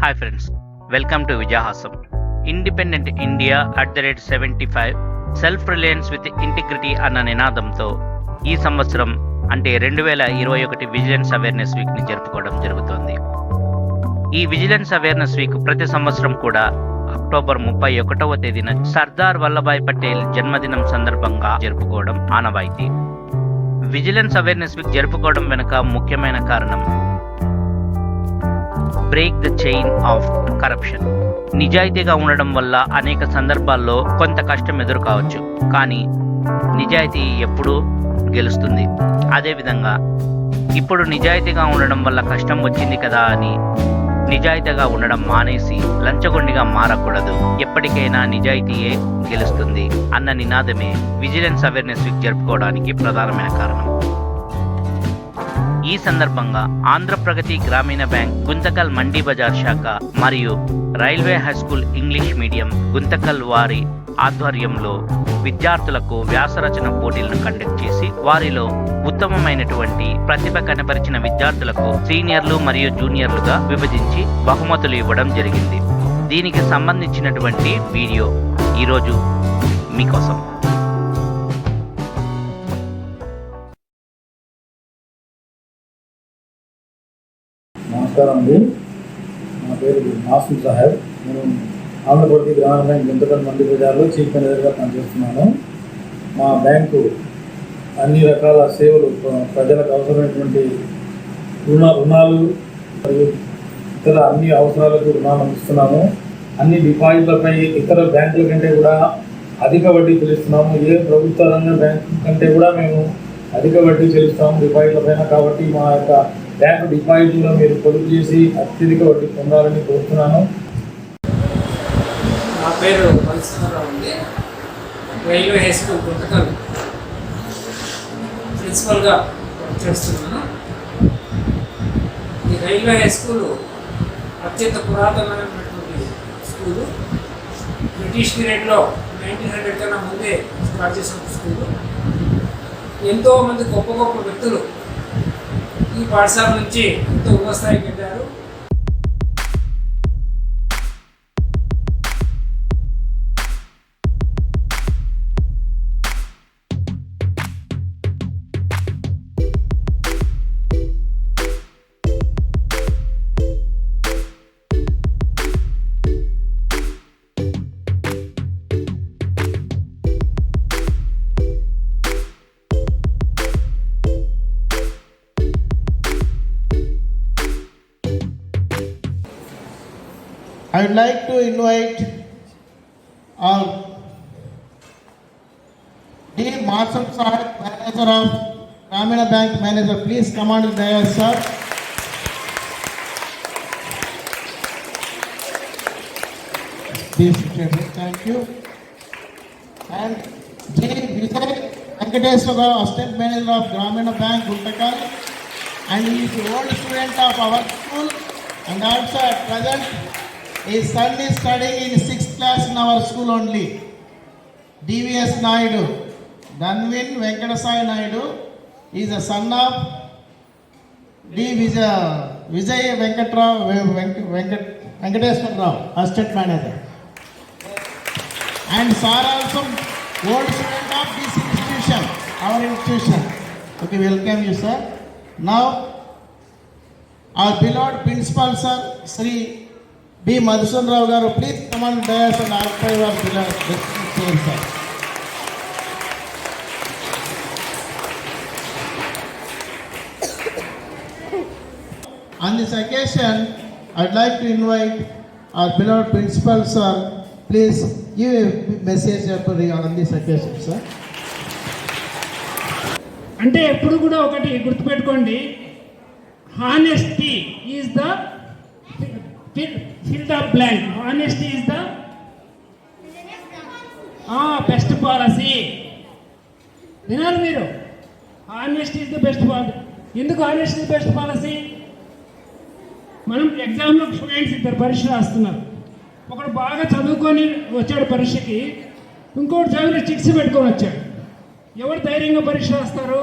Hi friends, welcome to Vijayahasam. Independent India @75 self reliance with integrity అన్న నినాదంతో ఈ సంవత్సరం అంటే 2021 విజిలెన్స్ అవేర్నెస్ వీక్ని జరుపుకోవడం జరుగుతోంది. ఈ విజిలెన్స్ అవేర్నెస్ వీక్ ప్రతి సంవత్సరం కూడా అక్టోబర్ 31వ తేదీన సర్దార్ వల్లభాయ్ పటేల్ జన్మదినం సందర్భంగా జరుపుకోవడం ఆనవాయితీ. విజిలెన్స్ అవేర్నెస్ వీక్ జరుపుకోవడం వెనుక ముఖ్యమైన కారణం break the chain of corruption. నిజాయితీగా ఉండడం వల్ల అనేక సందర్భాల్లో కొంత కష్టం ఎదురు కావచ్చు, కానీ నిజాయితీ ఎప్పుడూ గెలుస్తుంది. అదేవిధంగా ఇప్పుడు నిజాయితీగా ఉండడం వల్ల కష్టం వచ్చింది కదా అని నిజాయితీగా ఉండడం మానేసి లంచగొండిగా మారకూడదు. ఎప్పటికైనా నిజాయితీయే గెలుస్తుంది అన్న నినాదమే విజిలెన్స్ అవేర్నెస్ వీక్ జరుపుకోవడానికి ప్రధానమైన కారణం. ఈ సందర్భంగా ఆంధ్రప్రగతి గ్రామీణ బ్యాంక్ గుంతకల్ మండీ బజార్ శాఖ మరియు railway high school English medium Guntakal వారి ఆధ్వర్యంలో విద్యార్థులకు వ్యాసరచన పోటీలను కండక్ట్ చేసి వారిలో ఉత్తమమైనటువంటి ప్రతిభ కనపరిచిన విద్యార్థులకు సీనియర్లు మరియు జూనియర్లుగా విభజించి బహుమతులు ఇవ్వడం జరిగింది. దీనికి సంబంధించినటువంటి వీడియో ఈరోజు మీకోసం. నమస్కారం అండి. నా పేరు మాసూమ్ సాహెబ్. నేను ఆంధ్రప్రదేశ్ గ్రామీణ బ్యాంక్ గుంతకల్ మండీ బజార్లో చీఫ్ మేనేజర్గా పనిచేస్తున్నాను. మా బ్యాంకు అన్ని రకాల సేవలు, ప్రజలకు అవసరమైనటువంటి రుణాలు మరియు ఇతర అన్ని అవసరాలకు రుణాలు అందిస్తున్నాము. అన్ని డిపాజిట్లపై ఇతర బ్యాంకుల కంటే కూడా అధిక వడ్డీ చెల్లిస్తున్నాము. ఏ ప్రభుత్వ రంగ బ్యాంకు కంటే కూడా మేము అధిక వడ్డీ చెల్లిస్తాము డిపాజిట్ల పైన. కాబట్టి మా యొక్క బ్యాంకు డిపాజిట్లో మీరు పొదుపు చేసి అత్యధిక వడ్డీ పొందాలని కోరుతున్నాను. నా పేరు మల్సరావు అండి. రైల్వే హై స్కూల్ గుంతకల్ ప్రిన్సిపల్గా చేస్తున్నాను. ఈ రైల్వే హై స్కూలు అత్యంత పురాతనమైనటువంటి స్కూలు. బ్రిటిష్ పీరియడ్లో 1900 కన్నా ముందే స్టార్ట్ చేసిన స్కూలు. ఎంతోమంది గొప్ప గొప్ప వ్యక్తులు ఈ పాఠశాల నుంచి ఎంతో ఉన్నత స్థాయికి వెళ్ళారు. I would like to invite our D. Masum Sahib, manager of Gramina Bank manager. Please come on to the dais, sir. Please, thank you. And J. Vijay Venkateswara, assistant manager of Gramina Bank, Guntakal, and he is the old student of our school, and also at present his son is studying in 6th class in our school only. D.V.S. Naidu, Dhanvin Venkatesai Naidu, is the son of D. Vijay Venkateswar Rao, assistant manager. And sir also old student of this institution, our institution. Okay, welcome you, sir. Now, our beloved principal, sir, Sri B. Madhusudan Rao garu, please come on dais and occupy your beloved chair, sir. On this occasion, I'd like to invite our beloved principal, sir. Please give a message on this occasion, sir. అంటే ఎప్పుడు కూడా ఒకటి గుర్తుపెట్టుకోండి, honesty is the fill the blank. Honesty is the best policy. వినాలి మీరు. Honesty is the best policy. ఎందుకు honesty best policy? మనం ఎగ్జామ్లో స్టూడెంట్స్ ఇద్దరు పరీక్ష రాస్తున్నారు. ఒకడు బాగా చదువుకొని వచ్చాడు పరీక్షకి, ఇంకోటి చదివిన చిక్స్ పెట్టుకొని వచ్చాడు. ఎవరు ధైర్యంగా పరీక్ష రాస్తారు?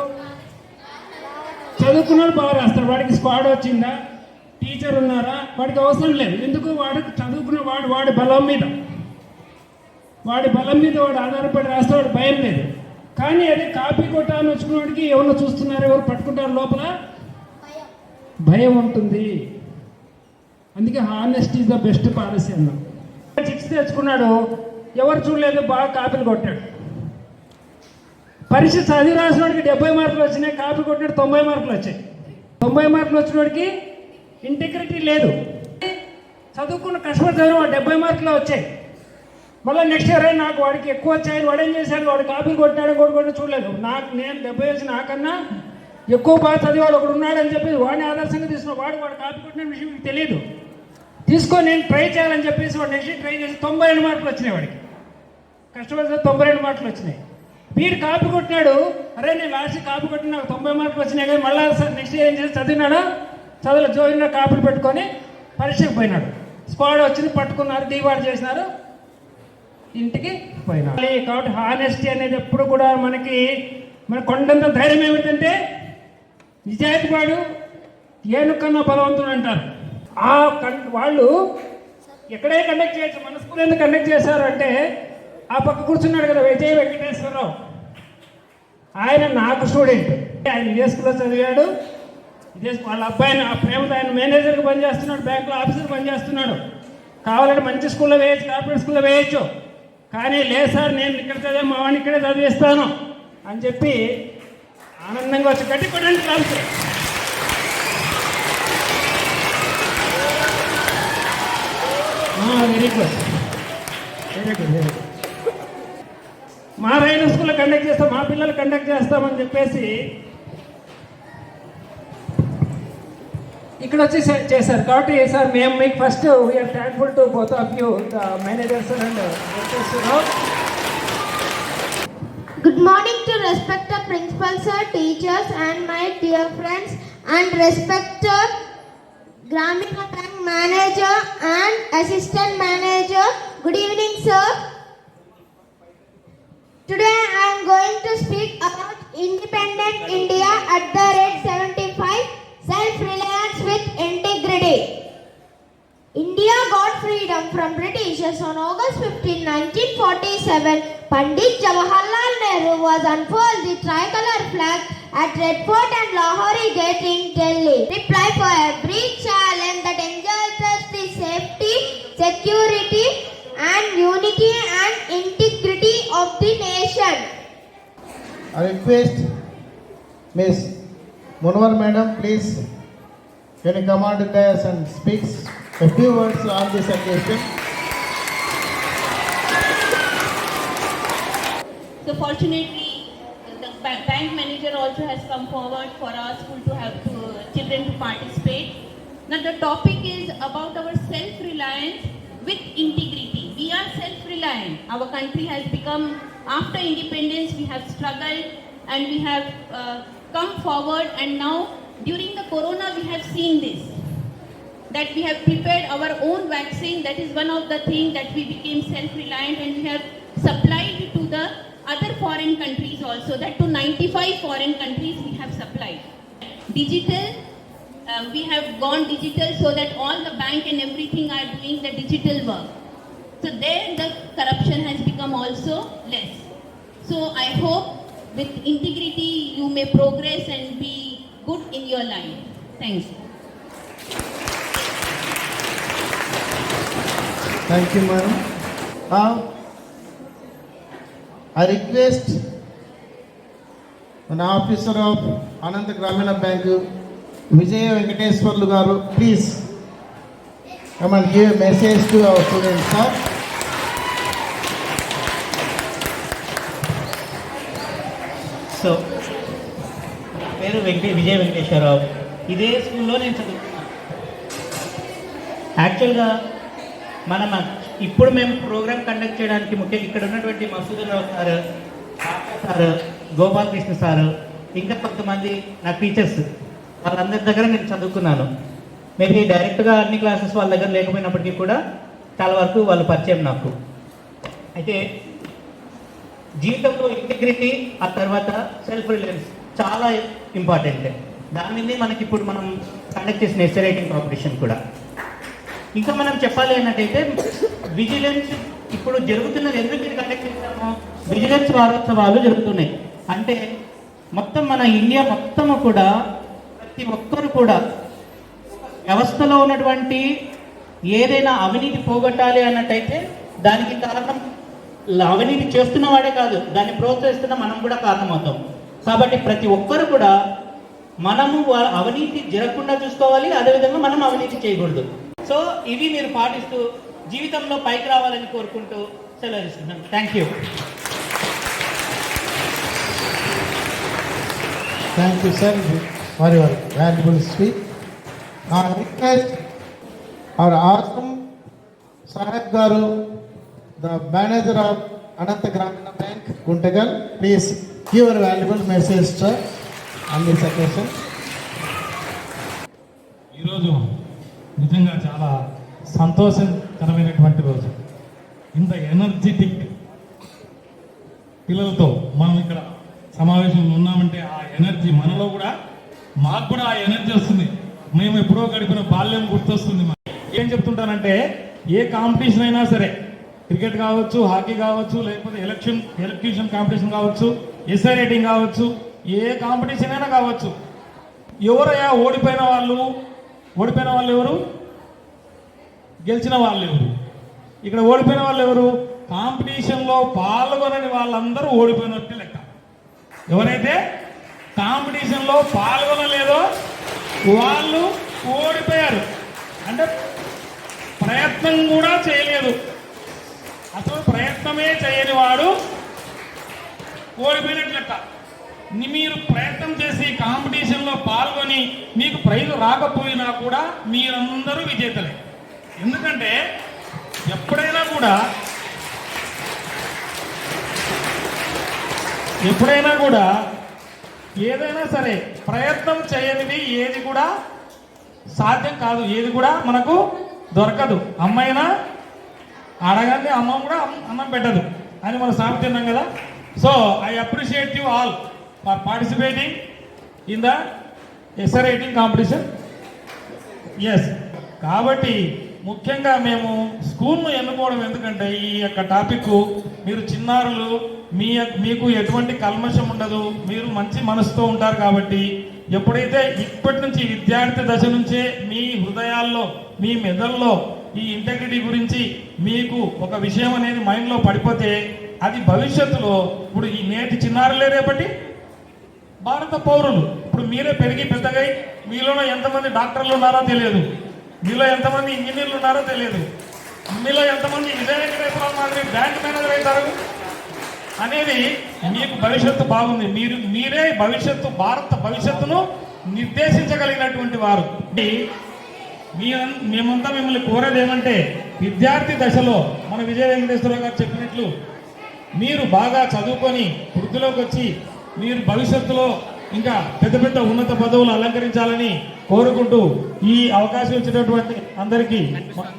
చదువుకున్నాడు బాగా రాస్తాడు. వాడికి స్క్వాడ్ వచ్చిందా, టీచర్ ఉన్నారా, వాడికి అవసరం లేదు. ఎందుకు? వాడు చదువుకున్న వాడి బలం మీద వాడు ఆధారపడి రాస్తే వాడు భయం లేదు. కానీ అదే కాపీ కొట్టాలని వచ్చుకున్నవాడికి ఎవరు చూస్తున్నారు, ఎవరు పట్టుకుంటారు, లోపల భయం ఉంటుంది. అందుకే honesty is the best policy అన్నాం. 6 తెచ్చుకున్నాడు, ఎవరు చూడలేదు, బాగా కాపీలు కొట్టాడు. పరీక్ష చదివి రాసిన వాడికి 70 మార్కులు వచ్చినాయి, కాపీ కొట్టినాడు 90 మార్కులు వచ్చాయి. 90 మార్కులు వచ్చిన వాడికి ఇంటిగ్రిటీ లేదు. చదువుకున్న కష్టపడి చదివిన వాడు 70 మార్కులు వచ్చాయి. మళ్ళీ నెక్స్ట్ ఇయర్ నాకు వాడికి ఎక్కువ వచ్చాయని వాడు ఏం చేశాడు, వాడు కాపీలు కొట్టినాడు, కొట్టుకుంటే చూడలేదు. నేను 70 వచ్చి నాకన్నా ఎక్కువ బాగా చదివాడు ఒకడు ఉన్నాడని చెప్పి వాడిని ఆదర్శంగా తీసుకున్నాడు. వాడు కాపీ కొట్టిన విషయం మీకు తెలియదు. తీసుకొని నేను ట్రై చేయాలని చెప్పేసి వాడు నెక్స్ట్ ట్రై చేసి 92 మార్కులు వచ్చినాయి. వాడికి కష్టపడి 92 మార్కులు వచ్చినాయి. వీడు కాపీ కొట్టినాడు, అరే నేను లాస్ట్ కాపీ కొట్టిన నాకు 90 మార్కులు వచ్చినాయి కానీ మళ్ళీ నెక్స్ట్ ఏం చేసి చదివినాడు, చదువులో జోయిన కాపీలు పెట్టుకొని పరీక్షకు పోయినాడు. స్క్వాడ్ వచ్చింది, పట్టుకున్నారు, దిగుబాటు చేసినారు, ఇంటికి పోయినాడు. కాబట్టి హానెస్టీ అనేది ఎప్పుడు కూడా మన కొండంత ధైర్యం ఏమిటంటే నిజాయితీ వాడు ఏనుకన్నా బలవంతుడు అంటారు. వాళ్ళు ఎక్కడే కండక్ట్ చేయొచ్చు. మన స్కూల్ ఎందుకు కండక్ట్ చేశారు అంటే ఆ పక్క కూర్చున్నాడు కదా విజయ వెంకటేశ్వరరావు, ఆయన నాకు స్టూడెంట్. ఆయన ఇదే స్కూల్లో చదివాడు. ఇదే వాళ్ళ అబ్బాయిని ఆ ప్రేమతో ఆయన మేనేజర్గా పనిచేస్తున్నాడు, బ్యాంకులో ఆఫీసర్ పనిచేస్తున్నాడు. కావాలంటే మంచి స్కూల్లో వేయచ్చు, కార్పొరేట్ స్కూల్లో వేయచ్చు. కానీ లేదు సార్ నేను ఇక్కడ చదివా, మా వాడిని ఇక్కడే చదివిస్తాను అని చెప్పి ఆనందంగా వచ్చి గట్టి కొట్టండి కలిసి. Very good, very good, very good. మా రైలు స్కూల్లో కండక్ట్ చేస్తాం, మా పిల్లలు కండక్ట్ చేస్తామని చెప్పేసి ఇక్కడ వచ్చి చేశారు. కాబట్టి సార్ మేము మీకు first we are thankful to both of you, the managers and Good morning to respected principal sir, teachers and my dear friends and respected Gramina Bank manager and assistant manager. Good evening sir. Today I am going to speak about independent India at the rate 75, self-reliance with integrity. India got freedom from Britishers on August 15, 1947. Pandit Jawaharlal Nehru was unfurled the tricolour flag at Red Fort and Lahori Gate in Delhi. Reply for every challenge that enjoys us the safety, security and unity and integrity of the nation. I request Miss Munwar Madam, please, can you come on to dais and speak a few words on this occasion? So fortunately, the bank manager also has come forward for our school to have children to participate. Now the topic is about our self-reliance with integrity. We are self-reliant. Our country has become, after independence, we have struggled and we have come forward, and now during the corona we have seen this, that we have prepared our own vaccine. That is one of the things that we became self-reliant, and we have supplied to the other foreign countries also, that to 95 foreign countries we have supplied. Digital, we have gone digital so that all the bank and everything are doing the digital work. So there the corruption has become also less. So I hope with integrity you may progress and be good in your life. Thanks. Thank you, madam. I request an officer of Anand Gramina Bank, Vijay Venkateswarlu garu, please come and give a message to our students, sir. So పేరు విజయ వెంకటేశ్వరరావు. ఇదే స్కూల్లో నేను చదువుకున్నాను. యాక్చువల్గా ఇప్పుడు మేము programme conduct చేయడానికి ముఖ్యంగా ఇక్కడ ఉన్నటువంటి మసూదన్ రావు సార్, గోపాలకృష్ణ సారు, ఇంకా కొంతమంది నా టీచర్స్, వాళ్ళందరి దగ్గర నేను చదువుకున్నాను. మేబీ డైరెక్ట్గా అన్ని క్లాసెస్ వాళ్ళ దగ్గర లేకపోయినప్పటికీ కూడా చాలా వరకు వాళ్ళు పరిచయం నాకు. అయితే జీవితంలో ఇంటిగ్రిటీ, ఆ తర్వాత సెల్ఫ్ రిలయన్స్ చాలా ఇంపార్టెంట్. దాని మీదే మనకి ఇప్పుడు మనం కండక్ట్ చేసిన ఎస్సే రైటింగ్ కాంపిటీషన్ కూడా. ఇంకా మనం చెప్పాలి అన్నట్టయితే విజిలెన్స్ ఇప్పుడు జరుగుతున్నది ఎందుకు ఇది కండక్ట్ చేస్తాము, విజిలెన్స్ వారోత్సవాలు జరుగుతున్నాయి. అంటే మొత్తం మన ఇండియా మొత్తము కూడా ప్రతి ఒక్కరు కూడా వ్యవస్థలో ఉన్నటువంటి ఏదైనా అవినీతి పోగొట్టాలి అన్నట్టయితే దానికి కారణం అవినీతి చేస్తున్న వాడే కాదు, దాన్ని ప్రోత్సహిస్తున్న మనం కూడా కారణమవుతాం. కాబట్టి ప్రతి ఒక్కరు కూడా మనము అవినీతి జరగకుండా చూసుకోవాలి, అదేవిధంగా మనం అవినీతి చేయకూడదు. సో ఇవి మీరు పాటిస్తూ జీవితంలో పైకి రావాలని కోరుకుంటూ సెలవు తీసుకుంటాం. Thank you. Thank you, sir, for your valuable speech. Now, I request our awesome Sahib Garu, the manager of Ananta Gramina Bank, Guntagal, please give your valuable message, sir, on this occasion. ఈరోజు నిజంగా చాలా సంతోషకరమైనటువంటి రోజు. ఇంత energetic పిల్లలతో మనం ఇక్కడ సమావేశంలో ఉన్నామంటే ఆ ఎనర్జీ మనలో కూడా, మాకు కూడా ఆ ఎనర్జీ వస్తుంది. మేము ఎప్పుడో గడిపిన బాల్యం గుర్తొస్తుంది. ఏం చెప్తుంటానంటే ఏ కాంపిటీషన్ అయినా సరే, క్రికెట్ కావచ్చు, హాకీ కావచ్చు, లేకపోతే ఎలక్ట్యూషన్ కాంపిటీషన్ కావచ్చు, ఎస్ఐ రైటింగ్ కావచ్చు, ఏ కాంపిటీషన్ అయినా కావచ్చు, ఎవరయ్యా ఓడిపోయిన వాళ్ళు ఎవరు, గెలిచిన వాళ్ళు ఎవరు? ఇక్కడ ఓడిపోయిన వాళ్ళు ఎవరు? కాంపిటీషన్లో పాల్గొనని వాళ్ళందరూ ఓడిపోయినట్టు లెక్క. ఎవరైతే కాంపిటీషన్లో పాల్గొనలేదో వాళ్ళు ఓడిపోయారు. అంటే ప్రయత్నం కూడా చేయలేదు, అసలు ప్రయత్నమే చేయని వాడు ఓడిపోయినట్లు లెక్క. మీరు ప్రయత్నం చేసి కాంపిటీషన్లో పాల్గొని మీకు ప్రైజ్ రాకపోయినా కూడా మీరందరూ విజేతలే. ఎందుకంటే ఎప్పుడైనా కూడా ఏదైనా సరే ప్రయత్నం చేయనిది ఏది కూడా సాధ్యం కాదు, ఏది కూడా మనకు దొరకదు. అమ్మైనా అడగండి, అమ్మ కూడా అన్నం పెట్టదు అని మనం సాగుతున్నాం కదా. So I appreciate you all for participating in the essay writing competition. Yes, కాబట్టి ముఖ్యంగా మేము స్కూల్ను ఎన్నుకోవడం ఎందుకంటే ఈ యొక్క టాపిక్ మీరు చిన్నారులు, మీకు ఎటువంటి కల్మషం ఉండదు, మీరు మంచి మనసుతో ఉంటారు. కాబట్టి ఎప్పుడైతే ఇప్పటి నుంచి విద్యార్థి దశ నుంచే మీ హృదయాల్లో, మీ మెదల్లో ఈ ఇంటెగ్రిటీ గురించి మీకు ఒక విషయం అనేది మైండ్లో పడిపోతే అది భవిష్యత్తులో, ఇప్పుడు ఈ నేటి చిన్నారులే రేపటి భారత పౌరులు. ఇప్పుడు మీరే పెరిగి పెద్దగా మీలోనే ఎంతమంది డాక్టర్లు ఉన్నారో తెలియదు, మీలో ఎంతమంది ఇంజనీర్లు ఉన్నారో తెలియదు, మీలో ఎంతమంది విజయ వెంకటేశ్వర మాదిరి బ్యాంక్ మేనేజర్ అవుతారు అనేది మీకు భవిష్యత్తు బాగుంది. మీరే భవిష్యత్తు, భారత భవిష్యత్తును నిర్దేశించగలిగినటువంటి వారు. మేమంతా మిమ్మల్ని కోరేది ఏమంటే విద్యార్థి దశలో మన విజయ వెంకటేశ్వర గారు చెప్పినట్లు మీరు బాగా చదువుకొని వృద్ధిలోకి వచ్చి మీరు భవిష్యత్తులో ఇంకా పెద్ద పెద్ద ఉన్నత పదవులు అలంకరించాలని కోరుకుంటూ ఈ అవకాశం ఇచ్చినటువంటి అందరికీ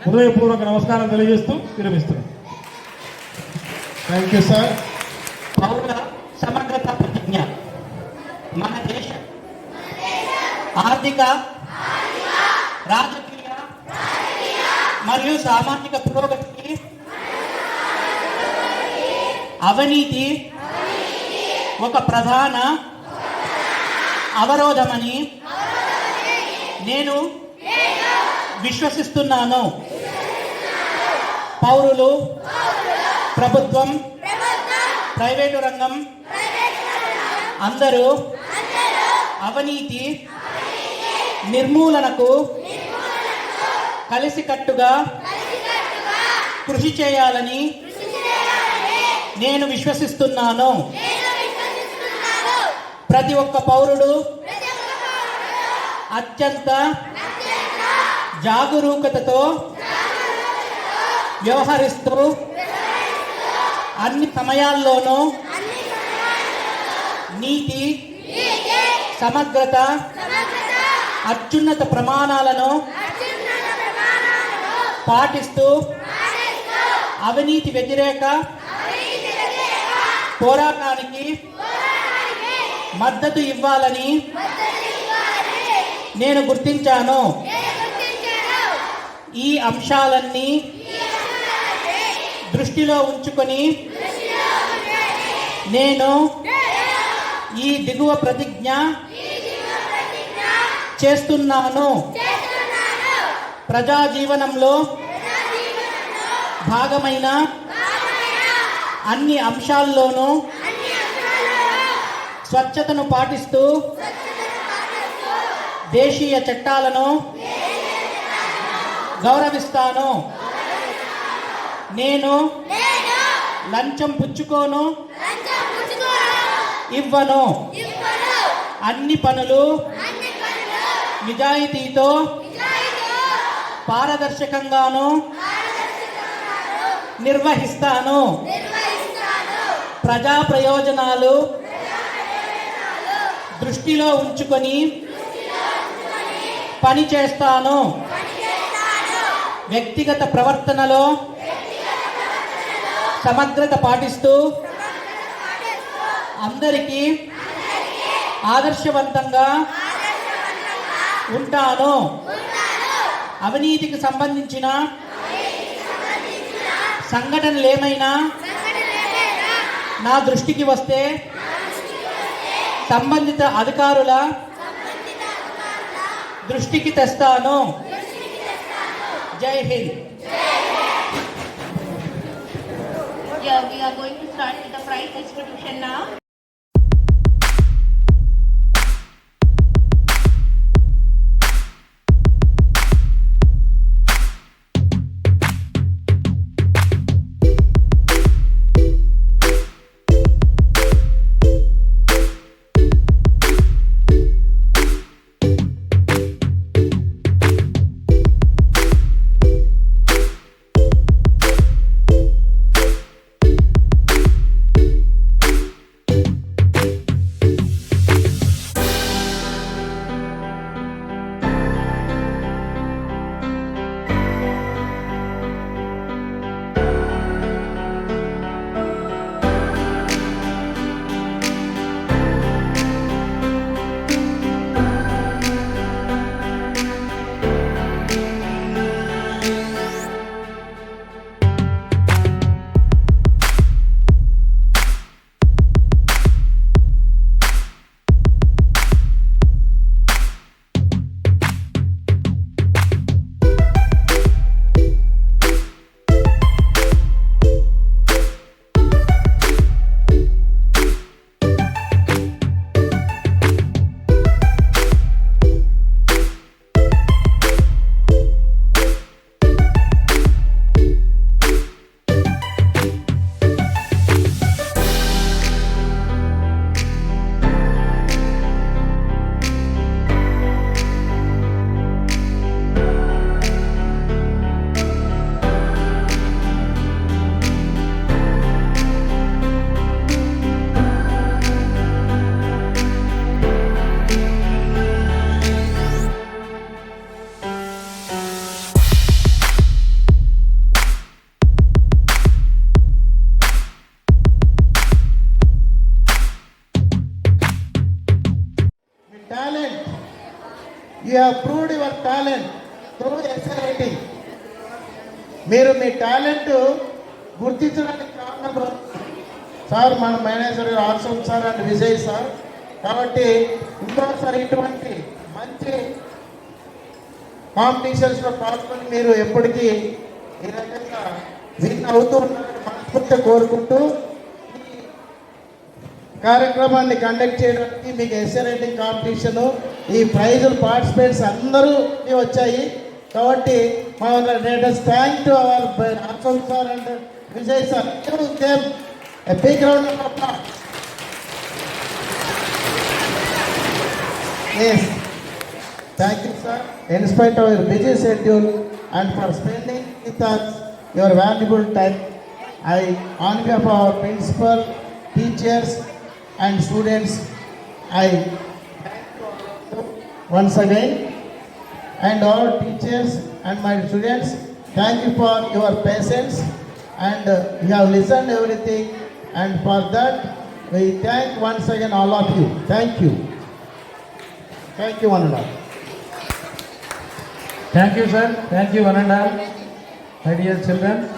హృదయపూర్వక నమస్కారం తెలియజేస్తూ విరమిస్తున్నాను. Thank you, sir. పౌర సమగ్రత ప్రతిజ్ఞ. మన దేశ ఆర్థిక, రాజకీయ మరియు సామాజిక పురోగతికి అవినీతి ఒక ప్రధాన అవరోధమని నేను విశ్వసిస్తున్నాను. పౌరులు, ప్రభుత్వం, ప్రైవేటు రంగం అందరూ అవినీతి నిర్మూలనకు కలిసికట్టుగా కృషి చేయాలని నేను విశ్వసిస్తున్నాను. ప్రతి ఒక్క పౌరుడు అత్యంత జాగరూకతతో వ్యవహరిస్తూ అన్ని సమయాల్లోనూ నీతి, సమగ్రత, అత్యున్నత ప్రమాణాలను పాటిస్తూ అవినీతి వ్యతిరేక పోరాటానికి మద్దతు ఇవ్వాలని నేను గుర్తించాను. ఈ అంశాలన్నీ దృష్టిలో ఉంచుకొని నేను ఈ దిగువ ప్రతిజ్ఞ చేస్తున్నాను. ప్రజా జీవనంలో భాగమైన అన్ని అంశాల్లోనూ స్వచ్ఛతను పాటిస్తూ దేశీయ చట్టాలను గౌరవిస్తాను. నేను లంచం పుచ్చుకోను, ఇవ్వను. అన్ని పనులు నిజాయితీతో పారదర్శకంగాను నిర్వహిస్తాను. ప్రజా ప్రయోజనాలు దృష్టిలో ఉంచుకొని పని చేస్తాను. వ్యక్తిగత ప్రవర్తనలో సమగ్రత పాటిస్తూ అందరికీ ఆదర్శవంతంగా ఉంటాను. అవినీతికి సంబంధించిన సంఘటనలు ఏమైనా నా దృష్టికి వస్తే సంబంధిత అధికారుల దృష్టికి తెస్తాను. జై Hind. Yeah, we are going to start with the prize distribution now. You have proved your talent through essay writing. మీరు మీ టాలెంట్ గుర్తించడానికి కారణం సార్, మన manager also sir and Vijay sir. కాబట్టి ఇంకోసారి ఇటువంటి మంచి కాంపిటీషన్స్లో పాల్గొని మీరు ఎప్పటికీ ఈ రకంగా విన్ అవుతూ ఉన్నారని మనస్ఫూర్తిగా కోరుకుంటూ కార్యక్రమాన్ని కండక్ట్ చేయడానికి మీకు ఎస్ఏ రైటింగ్ కాంపిటీషను ఈ ప్రైజులు పార్టిసిపేట్స్ అందరూ వచ్చాయి. కాబట్టి మా latest thank to our awesome sir and Vijay sir. A big round of applause. Yes, thank you sir. In spite of your busy schedule and for spending with us your valuable time, on behalf of our principal, teachers and students, I thank you once again. And all teachers and my students, thank you for your patience and you have listened everything, and for that we thank once again all of you. Thank you one and all. Thank you, sir. Thank you, one and all. My dear children.